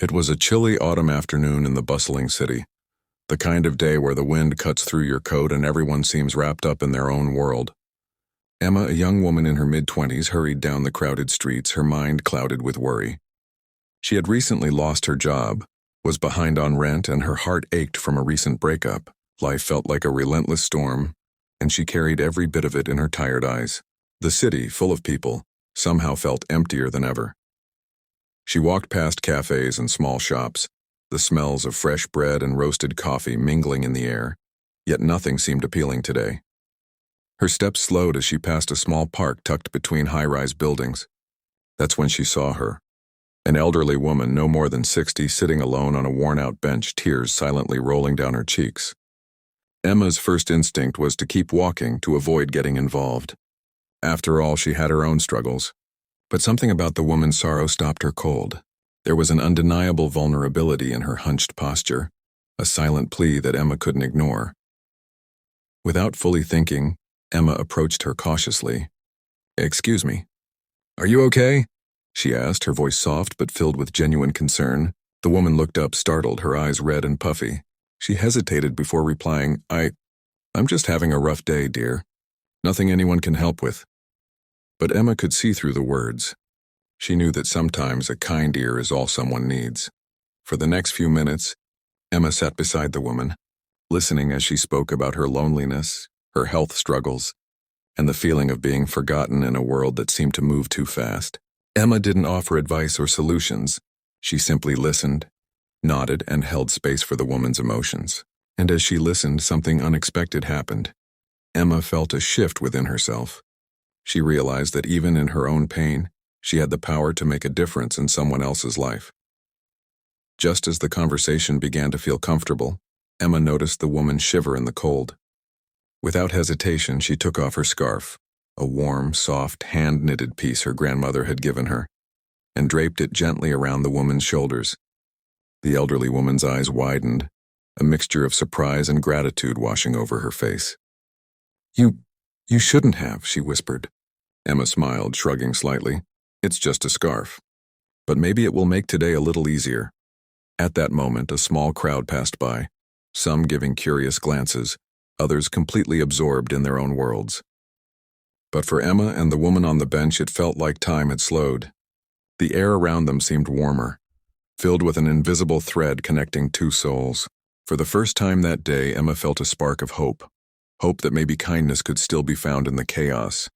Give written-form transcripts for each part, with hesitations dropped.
It was a chilly autumn afternoon in the bustling city, the kind of day where the wind cuts through your coat and everyone seems wrapped up in their own world. Emma, a young woman in her mid-20s, hurried down the crowded streets, her mind clouded with worry. She had recently lost her job, was behind on rent, and her heart ached from a recent breakup. Life felt like a relentless storm, and she carried every bit of it in her tired eyes. The city, full of people, somehow felt emptier than ever. She walked past cafes and small shops, the smells of fresh bread and roasted coffee mingling in the air, yet nothing seemed appealing today. Her steps slowed as she passed a small park tucked between high-rise buildings. That's when she saw her, an elderly woman no more than 60 sitting alone on a worn-out bench, tears silently rolling down her cheeks. Emma's first instinct was to keep walking to avoid getting involved. After all, she had her own struggles. But something about the woman's sorrow stopped her cold. There was an undeniable vulnerability in her hunched posture, a silent plea that Emma couldn't ignore. Without fully thinking, Emma approached her cautiously. "Excuse me. Are you okay?" she asked, her voice soft but filled with genuine concern. The woman looked up, startled, her eyes red and puffy. She hesitated before replying, I'm just having a rough day, dear. Nothing anyone can help with." But Emma could see through the words. She knew that sometimes a kind ear is all someone needs. For the next few minutes, Emma sat beside the woman, listening as she spoke about her loneliness, her health struggles, and the feeling of being forgotten in a world that seemed to move too fast. Emma didn't offer advice or solutions. She simply listened, nodded, and held space for the woman's emotions. And as she listened, something unexpected happened. Emma felt a shift within herself. She realized that even in her own pain, she had the power to make a difference in someone else's life. Just as the conversation began to feel comfortable, Emma noticed the woman shiver in the cold. Without hesitation, she took off her scarf, a warm, soft, hand-knitted piece her grandmother had given her, and draped it gently around the woman's shoulders. The elderly woman's eyes widened, a mixture of surprise and gratitude washing over her face. You shouldn't have," she whispered. Emma smiled, shrugging slightly. "It's just a scarf. But maybe it will make today a little easier." At that moment, a small crowd passed by, some giving curious glances, others completely absorbed in their own worlds. But for Emma and the woman on the bench, it felt like time had slowed. The air around them seemed warmer, filled with an invisible thread connecting two souls. For the first time that day, Emma felt a spark of hope. Hope that maybe kindness could still be found in the chaos,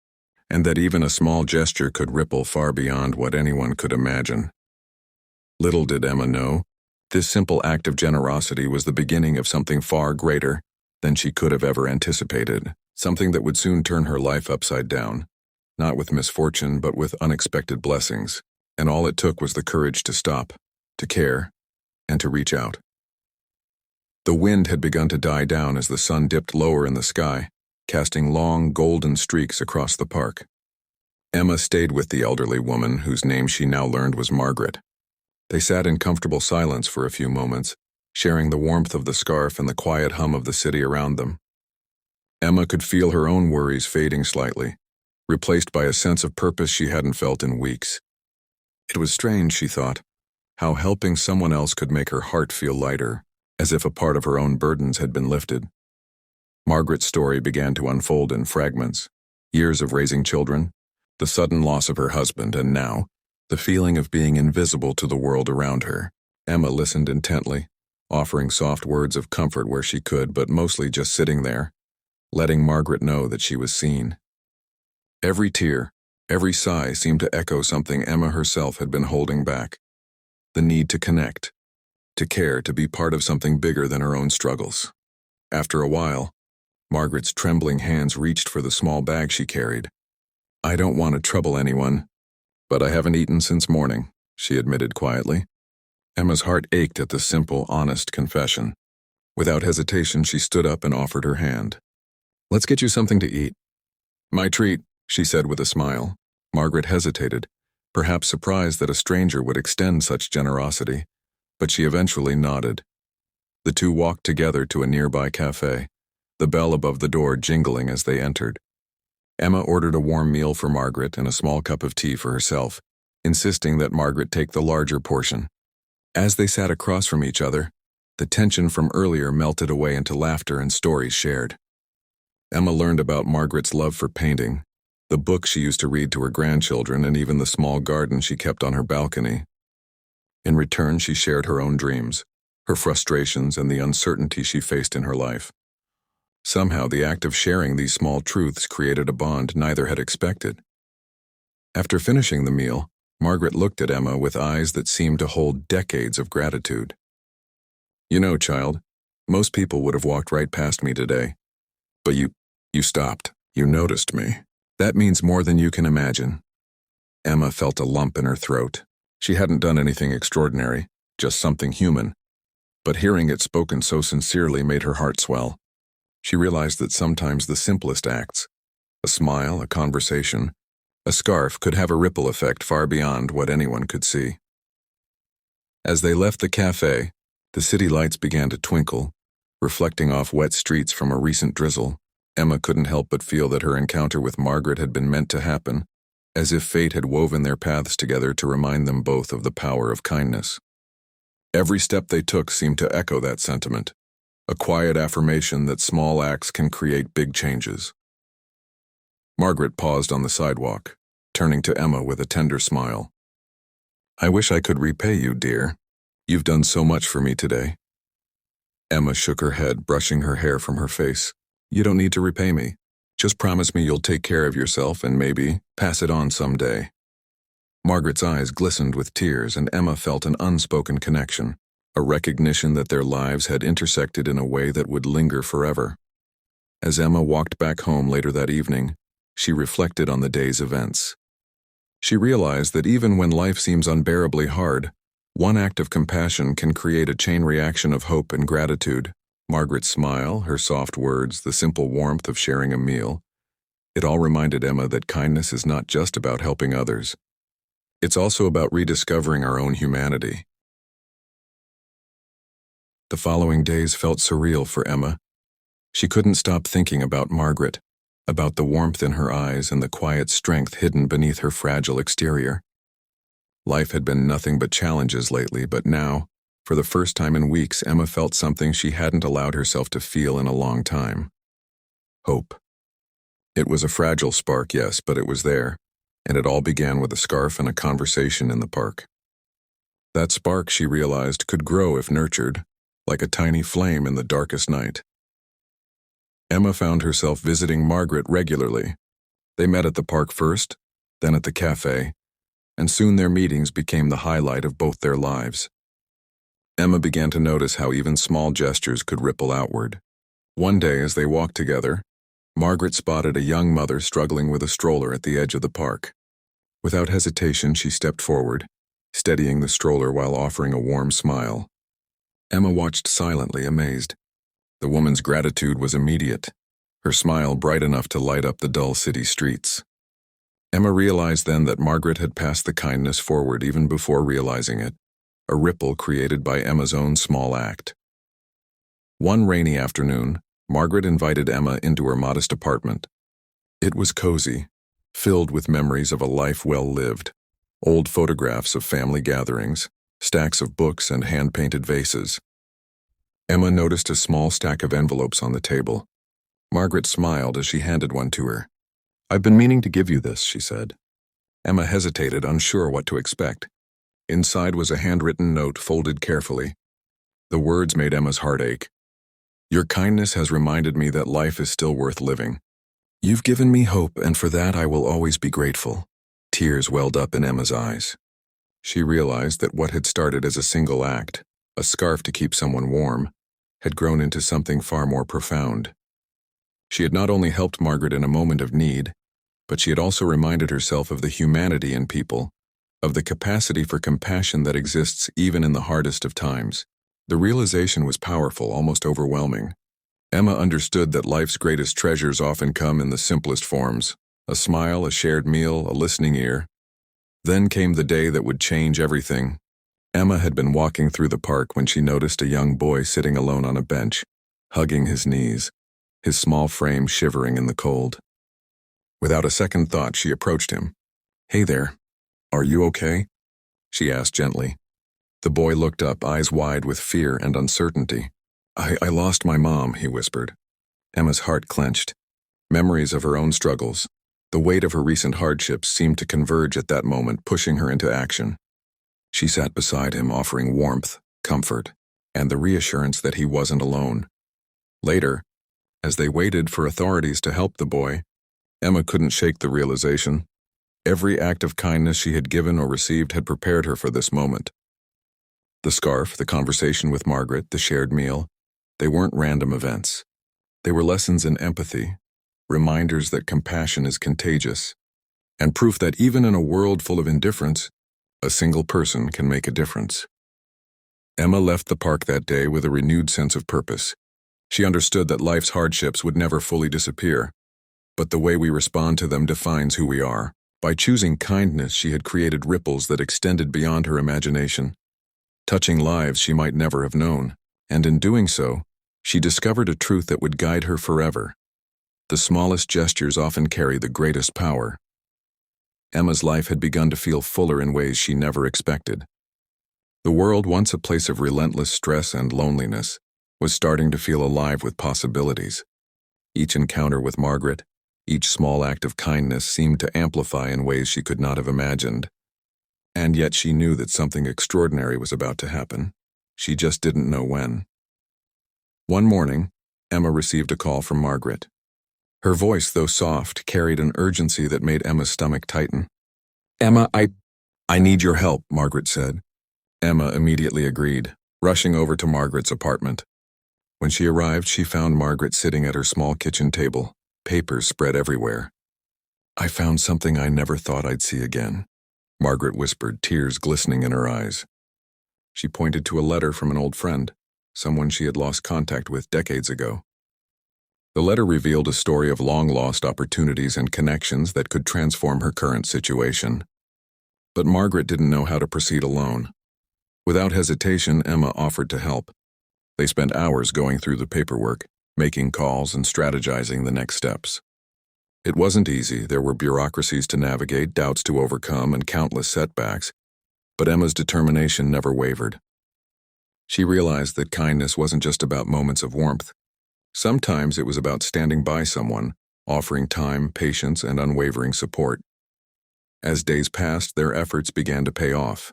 and that even a small gesture could ripple far beyond what anyone could imagine. Little did Emma know, this simple act of generosity was the beginning of something far greater than she could have ever anticipated, something that would soon turn her life upside down, not with misfortune but with unexpected blessings, and all it took was the courage to stop, to care, and to reach out. The wind had begun to die down as the sun dipped lower in the sky, casting long, golden streaks across the park. Emma stayed with the elderly woman, whose name she now learned was Margaret. They sat in comfortable silence for a few moments, sharing the warmth of the scarf and the quiet hum of the city around them. Emma could feel her own worries fading slightly, replaced by a sense of purpose she hadn't felt in weeks. It was strange, she thought, how helping someone else could make her heart feel lighter, as if a part of her own burdens had been lifted. Margaret's story began to unfold in fragments. Years of raising children, the sudden loss of her husband, and now, the feeling of being invisible to the world around her. Emma listened intently, offering soft words of comfort where she could, but mostly just sitting there, letting Margaret know that she was seen. Every tear, every sigh seemed to echo something Emma herself had been holding back. The need to connect, to care, to be part of something bigger than her own struggles. After a while, Margaret's trembling hands reached for the small bag she carried. "I don't want to trouble anyone, but I haven't eaten since morning," she admitted quietly. Emma's heart ached at the simple, honest confession. Without hesitation, she stood up and offered her hand. "Let's get you something to eat." "My treat," she said with a smile. Margaret hesitated, perhaps surprised that a stranger would extend such generosity, but she eventually nodded. The two walked together to a nearby cafe, the bell above the door jingling as they entered. Emma ordered a warm meal for Margaret and a small cup of tea for herself, insisting that Margaret take the larger portion. As they sat across from each other, the tension from earlier melted away into laughter and stories shared. Emma learned about Margaret's love for painting, the books she used to read to her grandchildren, and even the small garden she kept on her balcony. In return, she shared her own dreams, her frustrations, and the uncertainty she faced in her life. Somehow, the act of sharing these small truths created a bond neither had expected. After finishing the meal, Margaret looked at Emma with eyes that seemed to hold decades of gratitude. "You know, child, most people would have walked right past me today. But you stopped. You noticed me. That means more than you can imagine." Emma felt a lump in her throat. She hadn't done anything extraordinary, just something human. But hearing it spoken so sincerely made her heart swell. She realized that sometimes the simplest acts, a smile, a conversation, a scarf, could have a ripple effect far beyond what anyone could see. As they left the cafe, the city lights began to twinkle, reflecting off wet streets from a recent drizzle. Emma couldn't help but feel that her encounter with Margaret had been meant to happen, as if fate had woven their paths together to remind them both of the power of kindness. Every step they took seemed to echo that sentiment, a quiet affirmation that small acts can create big changes. Margaret paused on the sidewalk, turning to Emma with a tender smile. "I wish I could repay you, dear. You've done so much for me today." Emma shook her head, brushing her hair from her face. "You don't need to repay me. Just promise me you'll take care of yourself and maybe pass it on someday." Margaret's eyes glistened with tears, and Emma felt an unspoken connection, a recognition that their lives had intersected in a way that would linger forever. As Emma walked back home later that evening, she reflected on the day's events. She realized that even when life seems unbearably hard, one act of compassion can create a chain reaction of hope and gratitude. Margaret's smile, her soft words, the simple warmth of sharing a meal, it all reminded Emma that kindness is not just about helping others. It's also about rediscovering our own humanity. The following days felt surreal for Emma. She couldn't stop thinking about Margaret, about the warmth in her eyes and the quiet strength hidden beneath her fragile exterior. Life had been nothing but challenges lately, but now, for the first time in weeks, Emma felt something she hadn't allowed herself to feel in a long time. Hope. It was a fragile spark, yes, but it was there, and it all began with a scarf and a conversation in the park. That spark, she realized, could grow if nurtured, like a tiny flame in the darkest night. Emma found herself visiting Margaret regularly. They met at the park first, then at the cafe, and soon their meetings became the highlight of both their lives. Emma began to notice how even small gestures could ripple outward. One day, as they walked together, Margaret spotted a young mother struggling with a stroller at the edge of the park. Without hesitation, she stepped forward, steadying the stroller while offering a warm smile. Emma watched silently, amazed. The woman's gratitude was immediate, her smile bright enough to light up the dull city streets. Emma realized then that Margaret had passed the kindness forward even before realizing it, a ripple created by Emma's own small act. One rainy afternoon, Margaret invited Emma into her modest apartment. It was cozy, filled with memories of a life well lived, old photographs of family gatherings, stacks of books, and hand-painted vases. Emma noticed a small stack of envelopes on the table. Margaret smiled as she handed one to her. "I've been meaning to give you this," she said. Emma hesitated, unsure what to expect. Inside was a handwritten note folded carefully. The words made Emma's heart ache. "Your kindness has reminded me that life is still worth living. You've given me hope, and for that I will always be grateful." Tears welled up in Emma's eyes. She realized that what had started as a single act, a scarf to keep someone warm, had grown into something far more profound. She had not only helped Margaret in a moment of need, but she had also reminded herself of the humanity in people, of the capacity for compassion that exists even in the hardest of times. The realization was powerful, almost overwhelming. Emma understood that life's greatest treasures often come in the simplest forms: a smile, a shared meal, a listening ear. Then came the day that would change everything. Emma had been walking through the park when she noticed a young boy sitting alone on a bench, hugging his knees, his small frame shivering in the cold. Without a second thought, she approached him. "Hey there, are you okay?" she asked gently. The boy looked up, eyes wide with fear and uncertainty. I lost my mom, he whispered. Emma's heart clenched. Memories of her own struggles, the weight of her recent hardships seemed to converge at that moment, pushing her into action. She sat beside him, offering warmth, comfort, and the reassurance that he wasn't alone. Later, as they waited for authorities to help the boy, Emma couldn't shake the realization. Every act of kindness she had given or received had prepared her for this moment. The scarf, the conversation with Margaret, the shared meal, they weren't random events. They were lessons in empathy, reminders that compassion is contagious, and proof that even in a world full of indifference, a single person can make a difference. Emma left the park that day with a renewed sense of purpose. She understood that life's hardships would never fully disappear, but the way we respond to them defines who we are. By choosing kindness, she had created ripples that extended beyond her imagination, touching lives she might never have known, and in doing so, she discovered a truth that would guide her forever. The smallest gestures often carry the greatest power. Emma's life had begun to feel fuller in ways she never expected. The world, once a place of relentless stress and loneliness, was starting to feel alive with possibilities. Each encounter with Margaret, each small act of kindness seemed to amplify in ways she could not have imagined. And yet she knew that something extraordinary was about to happen. She just didn't know when. One morning, Emma received a call from Margaret. Her voice, though soft, carried an urgency that made Emma's stomach tighten. "Emma, I need your help," Margaret said. Emma immediately agreed, rushing over to Margaret's apartment. When she arrived, she found Margaret sitting at her small kitchen table, papers spread everywhere. "I found something I never thought I'd see again," Margaret whispered, tears glistening in her eyes. She pointed to a letter from an old friend, someone she had lost contact with decades ago. The letter revealed a story of long-lost opportunities and connections that could transform her current situation. But Margaret didn't know how to proceed alone. Without hesitation, Emma offered to help. They spent hours going through the paperwork, making calls and strategizing the next steps. It wasn't easy. There were bureaucracies to navigate, doubts to overcome, and countless setbacks. But Emma's determination never wavered. She realized that kindness wasn't just about moments of warmth. Sometimes it was about standing by someone, offering time, patience, and unwavering support. As days passed, their efforts began to pay off.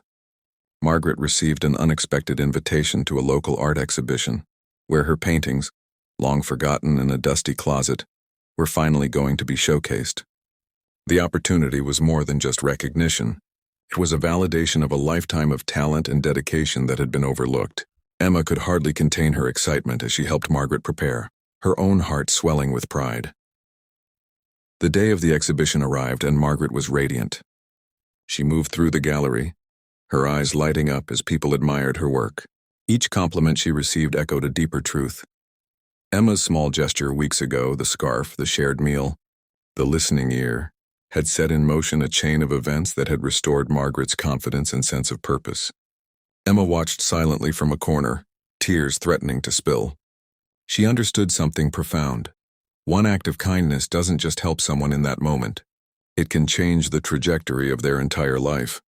Margaret received an unexpected invitation to a local art exhibition, where her paintings, long forgotten in a dusty closet, were finally going to be showcased. The opportunity was more than just recognition. It was a validation of a lifetime of talent and dedication that had been overlooked. Emma could hardly contain her excitement as she helped Margaret prepare, her own heart swelling with pride. The day of the exhibition arrived and Margaret was radiant. She moved through the gallery, her eyes lighting up as people admired her work. Each compliment she received echoed a deeper truth. Emma's small gesture weeks ago, the scarf, the shared meal, the listening ear, had set in motion a chain of events that had restored Margaret's confidence and sense of purpose. Emma watched silently from a corner, tears threatening to spill. She understood something profound. One act of kindness doesn't just help someone in that moment. It can change the trajectory of their entire life.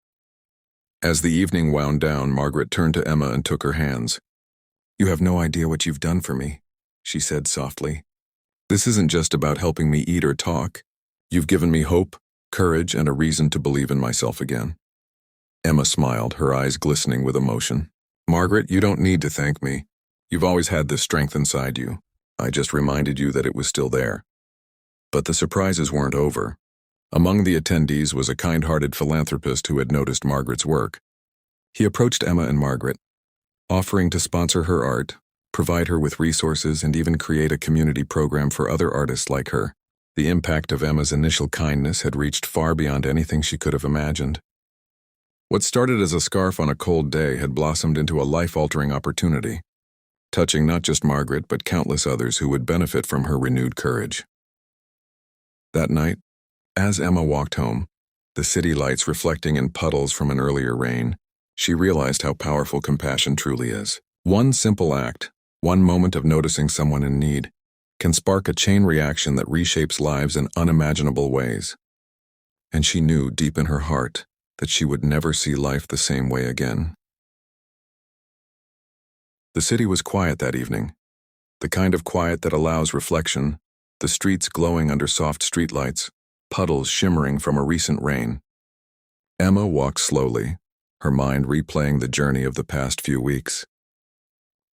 As the evening wound down, Margaret turned to Emma and took her hands. "You have no idea what you've done for me," she said softly. "This isn't just about helping me eat or talk. You've given me hope, courage, and a reason to believe in myself again." Emma smiled, her eyes glistening with emotion. "Margaret, you don't need to thank me. You've always had this strength inside you. I just reminded you that it was still there." But the surprises weren't over. Among the attendees was a kind-hearted philanthropist who had noticed Margaret's work. He approached Emma and Margaret, offering to sponsor her art, provide her with resources, and even create a community program for other artists like her. The impact of Emma's initial kindness had reached far beyond anything she could have imagined. What started as a scarf on a cold day had blossomed into a life-altering opportunity, touching not just Margaret but countless others who would benefit from her renewed courage. That night, as Emma walked home, the city lights reflecting in puddles from an earlier rain, she realized how powerful compassion truly is. One simple act, one moment of noticing someone in need, can spark a chain reaction that reshapes lives in unimaginable ways. And she knew deep in her heart that she would never see life the same way again. The city was quiet that evening, the kind of quiet that allows reflection, the streets glowing under soft streetlights, puddles shimmering from a recent rain. Emma walked slowly, her mind replaying the journey of the past few weeks.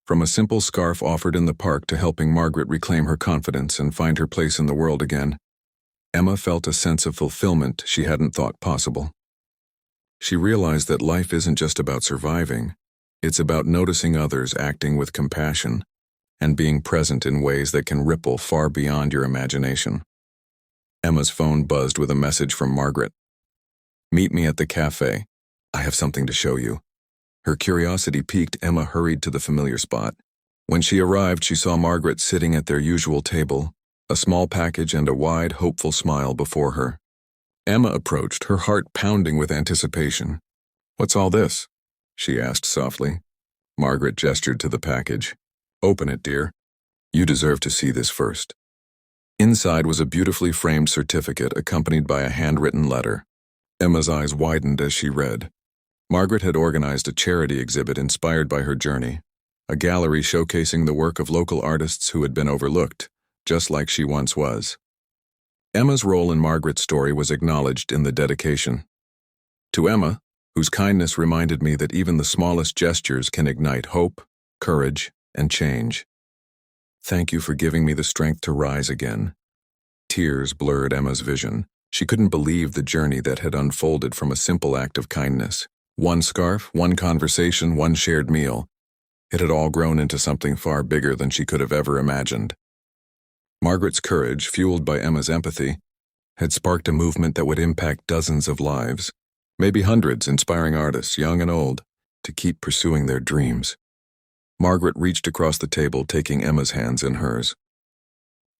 From a simple scarf offered in the park to helping Margaret reclaim her confidence and find her place in the world again, Emma felt a sense of fulfillment she hadn't thought possible. She realized that life isn't just about surviving, it's about noticing others, acting with compassion, and being present in ways that can ripple far beyond your imagination. Emma's phone buzzed with a message from Margaret. "Meet me at the cafe. I have something to show you." Her curiosity piqued, Emma hurried to the familiar spot. When she arrived, she saw Margaret sitting at their usual table, a small package and a wide, hopeful smile before her. Emma approached, her heart pounding with anticipation. "What's all this?" she asked softly. Margaret gestured to the package. "Open it, dear. You deserve to see this first." Inside was a beautifully framed certificate accompanied by a handwritten letter. Emma's eyes widened as she read. Margaret had organized a charity exhibit inspired by her journey, a gallery showcasing the work of local artists who had been overlooked, just like she once was. Emma's role in Margaret's story was acknowledged in the dedication. "To Emma, whose kindness reminded me that even the smallest gestures can ignite hope, courage, and change. Thank you for giving me the strength to rise again." Tears blurred Emma's vision. She couldn't believe the journey that had unfolded from a simple act of kindness. One scarf, one conversation, one shared meal. It had all grown into something far bigger than she could have ever imagined. Margaret's courage, fueled by Emma's empathy, had sparked a movement that would impact dozens of lives, maybe hundreds, inspiring artists, young and old, to keep pursuing their dreams. Margaret reached across the table, taking Emma's hands in hers.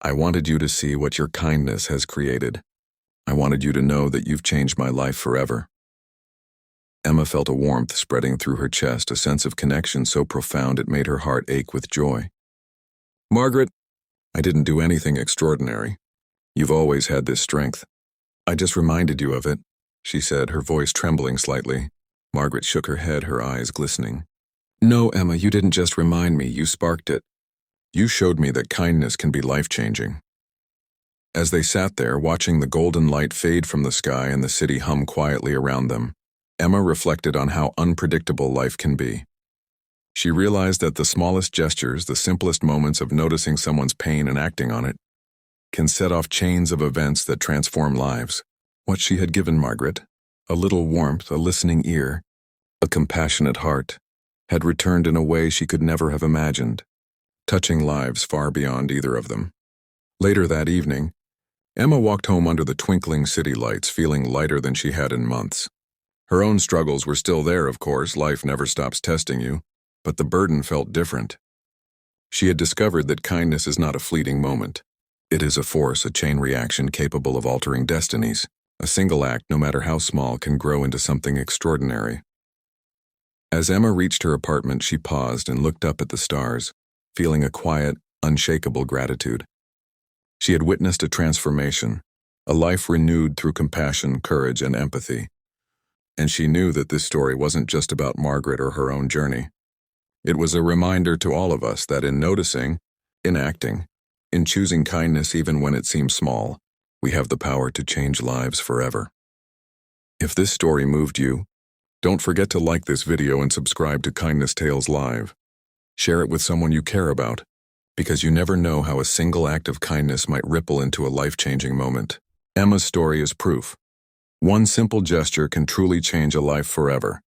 "I wanted you to see what your kindness has created. I wanted you to know that you've changed my life forever." Emma felt a warmth spreading through her chest, a sense of connection so profound it made her heart ache with joy. "Margaret, I didn't do anything extraordinary. You've always had this strength. I just reminded you of it," she said, her voice trembling slightly. Margaret shook her head, her eyes glistening. "No, Emma, you didn't just remind me, you sparked it. You showed me that kindness can be life-changing." As they sat there, watching the golden light fade from the sky and the city hum quietly around them, Emma reflected on how unpredictable life can be. She realized that the smallest gestures, the simplest moments of noticing someone's pain and acting on it, can set off chains of events that transform lives. What she had given Margaret, a little warmth, a listening ear, a compassionate heart, had returned in a way she could never have imagined, touching lives far beyond either of them. Later that evening, Emma walked home under the twinkling city lights, feeling lighter than she had in months. Her own struggles were still there, of course, life never stops testing you, but the burden felt different. She had discovered that kindness is not a fleeting moment. It is a force, a chain reaction capable of altering destinies. A single act, no matter how small, can grow into something extraordinary. As Emma reached her apartment, she paused and looked up at the stars, feeling a quiet, unshakable gratitude. She had witnessed a transformation, a life renewed through compassion, courage, and empathy. And she knew that this story wasn't just about Margaret or her own journey. It was a reminder to all of us that in noticing, in acting, in choosing kindness even when it seems small, we have the power to change lives forever. If this story moved you, don't forget to like this video and subscribe to Kindness Tales Live. Share it with someone you care about, because you never know how a single act of kindness might ripple into a life-changing moment. Emma's story is proof. One simple gesture can truly change a life forever.